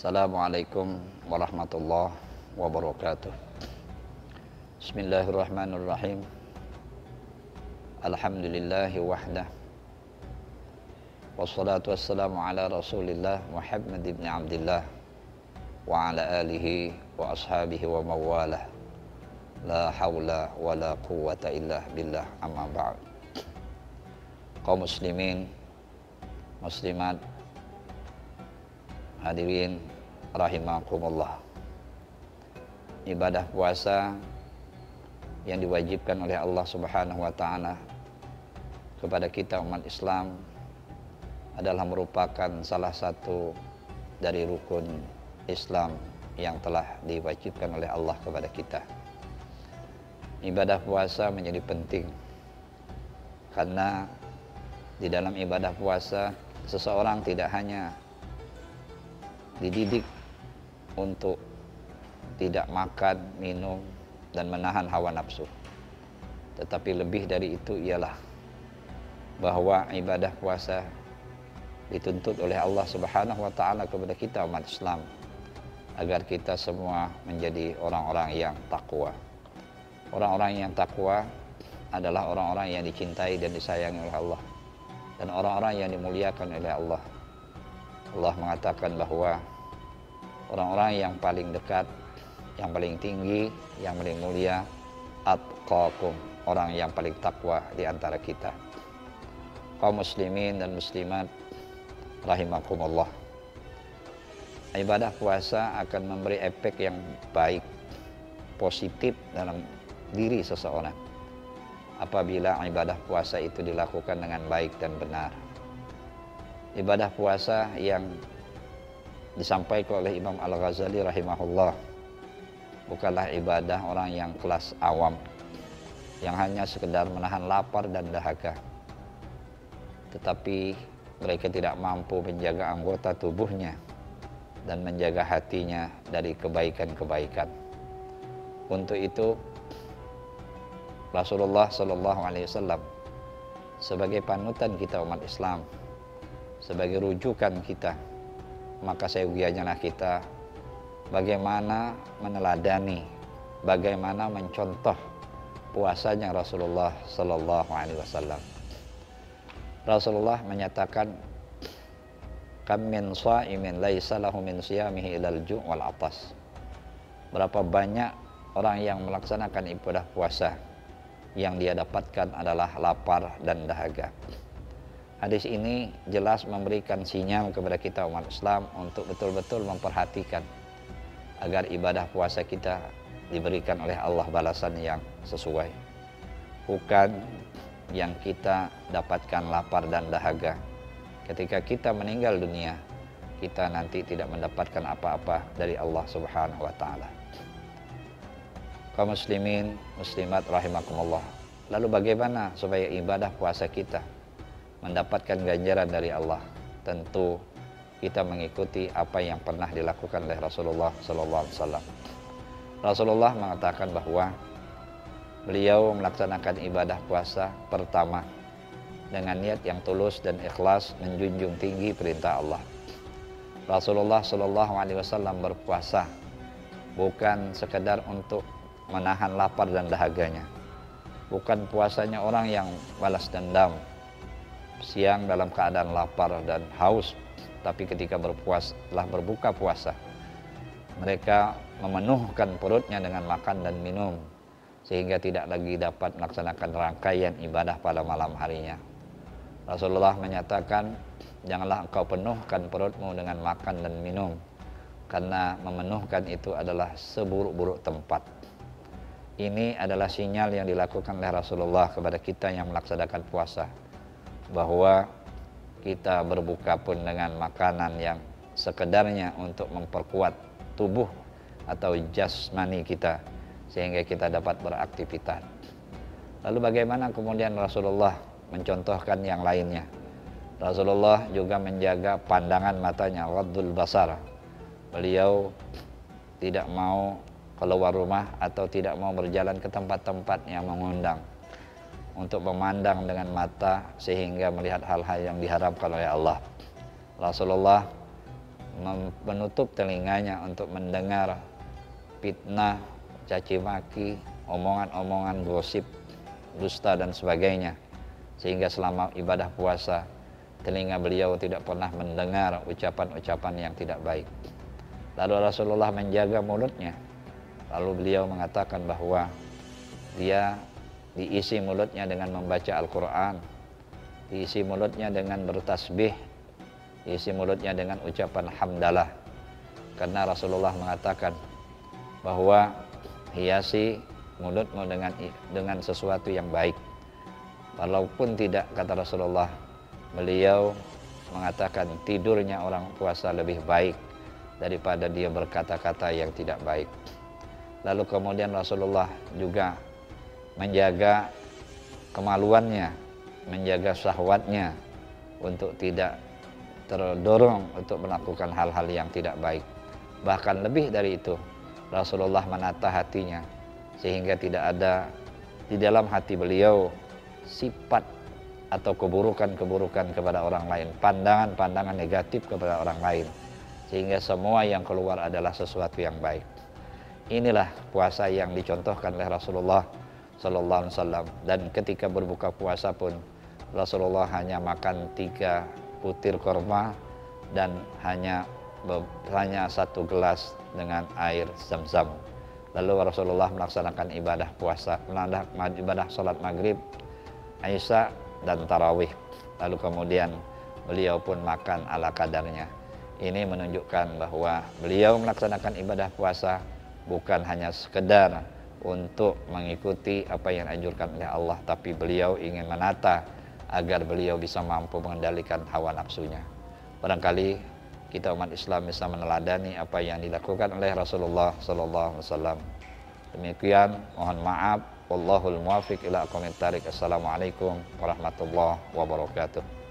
Assalamualaikum warahmatullahi wabarakatuh. Bismillahirrahmanirrahim. Alhamdulillahi wahdah. Wassalatu wassalamu ala rasulillah Muhammad ibn Abdillah wa ala alihi wa ashabihi wa mawalah. La hawla wa la quwwata illa billah, amma ba'd. Kaum muslimin, muslimat, hadirin rahimakumullah. Ibadah puasa yang diwajibkan oleh Allah Subhanahu wa taala kepada kita umat Islam adalah merupakan salah satu dari rukun Islam yang telah diwajibkan oleh Allah kepada kita. Ibadah puasa menjadi penting karena di dalam ibadah puasa seseorang tidak hanya dididik untuk tidak makan, minum, dan menahan hawa nafsu. Tetapi lebih dari itu ialah bahwa ibadah puasa dituntut oleh Allah Subhanahu wa taala kepada kita umat Islam agar kita semua menjadi orang-orang yang takwa. Orang-orang yang takwa adalah orang-orang yang dicintai dan disayangi oleh Allah dan orang-orang yang dimuliakan oleh Allah. Allah mengatakan bahwa orang-orang yang paling dekat, yang paling tinggi, yang paling mulia, atqakum, orang yang paling takwa di antara kita. Kaum muslimin dan muslimat rahimakumullah. Ibadah puasa akan memberi efek yang baik, positif dalam diri seseorang apabila ibadah puasa itu dilakukan dengan baik dan benar. Ibadah puasa yang disampaikan oleh Imam Al-Ghazali rahimahullah bukanlah ibadah orang yang kelas awam yang hanya sekedar menahan lapar dan dahaga, tetapi mereka tidak mampu menjaga anggota tubuhnya dan menjaga hatinya dari kebaikan-kebaikan. Untuk itu Rasulullah SAW sebagai panutan kita umat Islam, sebagai rujukan kita, maka seyogianya kita bagaimana meneladani, bagaimana mencontoh puasanya Rasulullah SAW. Rasulullah menyatakan, kam min sha'imin laisa lahu min siyamihi ilal ju' wal atas. Berapa banyak orang yang melaksanakan ibadah puasa yang dia dapatkan adalah lapar dan dahaga. Hadis ini jelas memberikan sinyal kepada kita umat Islam untuk betul-betul memperhatikan agar ibadah puasa kita diberikan oleh Allah balasan yang sesuai. Bukan yang kita dapatkan lapar dan dahaga. Ketika kita meninggal dunia, kita nanti tidak mendapatkan apa-apa dari Allah Subhanahu wa taala. Kaum muslimin, muslimat rahimakumullah. Lalu bagaimana supaya ibadah puasa kita mendapatkan ganjaran dari Allah? Tentu kita mengikuti apa yang pernah dilakukan oleh Rasulullah SAW. Rasulullah mengatakan bahwa beliau melaksanakan ibadah puasa pertama dengan niat yang tulus dan ikhlas menjunjung tinggi perintah Allah. Rasulullah SAW berpuasa bukan sekedar untuk menahan lapar dan dahaganya, bukan puasanya orang yang balas dendam siang dalam keadaan lapar dan haus, tapi ketika telah berbuka puasa mereka memenuhkan perutnya dengan makan dan minum sehingga tidak lagi dapat melaksanakan rangkaian ibadah pada malam harinya. Rasulullah menyatakan, janganlah engkau penuhkan perutmu dengan makan dan minum, karena memenuhkan itu adalah seburuk-buruk tempat. Ini adalah sinyal yang dilakukan oleh Rasulullah kepada kita yang melaksanakan puasa, bahwa kita berbuka pun dengan makanan yang sekedarnya untuk memperkuat tubuh atau jasmani kita sehingga kita dapat beraktivitas. Lalu bagaimana kemudian Rasulullah mencontohkan yang lainnya? Rasulullah juga menjaga pandangan matanya, ghaddul basar. Beliau tidak mau keluar rumah atau tidak mau berjalan ke tempat-tempat yang mengundang untuk memandang dengan mata sehingga melihat hal-hal yang diharamkan oleh Allah. Rasulullah menutup telinganya untuk mendengar fitnah, caci maki, omongan-omongan gosip, dusta dan sebagainya. Sehingga selama ibadah puasa telinga beliau tidak pernah mendengar ucapan-ucapan yang tidak baik. Lalu Rasulullah menjaga mulutnya. Lalu beliau mengatakan bahwa dia diisi mulutnya dengan membaca Al-Quran, diisi mulutnya dengan bertasbih, diisi mulutnya dengan ucapan hamdalah. Karena Rasulullah mengatakan bahwa hiasi mulutmu dengan sesuatu yang baik. Walaupun tidak, kata Rasulullah, beliau mengatakan tidurnya orang puasa lebih baik daripada dia berkata-kata yang tidak baik. Lalu kemudian Rasulullah juga menjaga kemaluannya, menjaga syahwatnya untuk tidak terdorong untuk melakukan hal-hal yang tidak baik. Bahkan lebih dari itu, Rasulullah menata hatinya sehingga tidak ada di dalam hati beliau sifat atau keburukan-keburukan kepada orang lain, pandangan-pandangan negatif kepada orang lain, sehingga semua yang keluar adalah sesuatu yang baik. Inilah puasa yang dicontohkan oleh Rasulullah Sallallahu Alaihi Wasallam. Dan ketika berbuka puasa pun Rasulullah hanya makan 3 butir kurma dan hanya 1 gelas dengan air zam-zam. Lalu Rasulullah melaksanakan ibadah puasa, ibadah salat maghrib, Isya dan tarawih. Lalu kemudian beliau pun makan ala kadarnya. Ini menunjukkan bahwa beliau melaksanakan ibadah puasa bukan hanya sekedar untuk mengikuti apa yang dianjurkan oleh Allah, tapi beliau ingin menata agar beliau bisa mampu mengendalikan hawa nafsunya. Barangkali kita umat Islam bisa meneladani apa yang dilakukan oleh Rasulullah Sallallahu Alaihi Wasallam. Demikian, mohon maaf. Wallahul muwaffiq ila aqwamit thariq. Assalamualaikum warahmatullahi wabarakatuh.